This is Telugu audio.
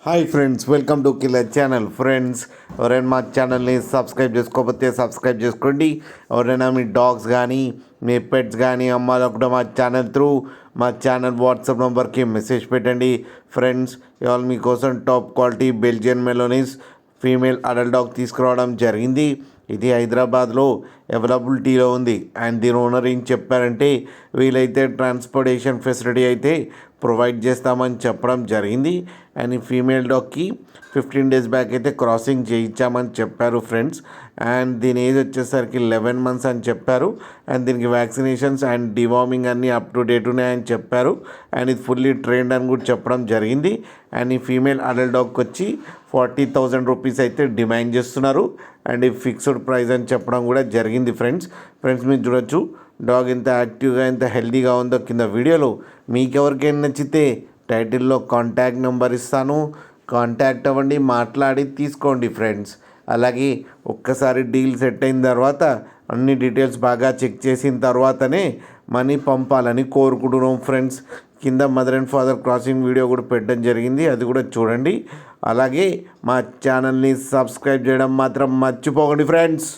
Hi friends, welcome to killer channel. Friends, ఎవరైనా మా ఛానల్ని సబ్స్క్రైబ్ చేసుకోకపోతే సబ్స్క్రైబ్ చేసుకోండి. ఎవరైనా మీ డాగ్స్ కానీ మీ పెట్స్ కానీ అమ్మాలనుకుంటే మా ఛానల్ త్రూ మా ఛానల్ వాట్సాప్ నెంబర్కి మెసేజ్ పెట్టండి. ఫ్రెండ్స్, ఇవాళ మీకోసం top quality Belgian Malinois female adult dog తీసుకురావడం జరిగింది. ఇది హైదరాబాద్లో అవైలబిలిటీలో ఉంది. అండ్ దీని ఓనర్ ఏం చెప్పారంటే, వీలైతే ట్రాన్స్పోర్టేషన్ ఫెసిలిటీ అయితే ప్రొవైడ్ చేస్తామని చెప్పడం జరిగింది. అండ్ ఈ ఫీమేల్ డాగ్కి 15 days బ్యాక్ అయితే క్రాసింగ్ చేయించామని చెప్పారు ఫ్రెండ్స్. అండ్ దీని ఏజ్ వచ్చేసరికి 11 months అని చెప్పారు. అండ్ దీనికి వ్యాక్సినేషన్స్ అండ్ డివార్మింగ్ అన్నీ అప్ టు డేట్ ఉన్నాయని చెప్పారు. అండ్ ఇది ఫుల్లీ ట్రైన్డ్ అని కూడా చెప్పడం జరిగింది. అండ్ ఈ ఫీమేల్ అడల్ట్ డాగ్కి వచ్చి 40,000 రూపీస్ అయితే డిమాండ్ చేస్తున్నారు. అండ్ ఈ ఫిక్స్డ్ ప్రైస్ అని చెప్పడం కూడా జరిగింది ఫ్రెండ్స్. మీరు చూడొచ్చు డాగ్ ఎంత యాక్టివ్గా ఎంత హెల్తీగా ఉందో కింద వీడియోలో. మీకు ఎవరికైనా నచ్చితే టైటిల్లో కాంటాక్ట్ నెంబర్ ఇస్తాను, కాంటాక్ట్ అవ్వండి, మాట్లాడి తీసుకోండి ఫ్రెండ్స్. అలాగే ఒక్కసారి డీల్ సెట్ అయిన తర్వాత అన్ని డీటెయిల్స్ బాగా చెక్ చేసిన తర్వాతనే మనీ పంపాలని కోరుకుంటున్నాం ఫ్రెండ్స్. కింద mother and father crossing video కూడా పెట్టడం జరిగింది, అది కూడా చూడండి. అలాగే మా ఛానల్ని సబ్స్క్రైబ్ చేయడం మాత్రం మర్చిపోకండి ఫ్రెండ్స్.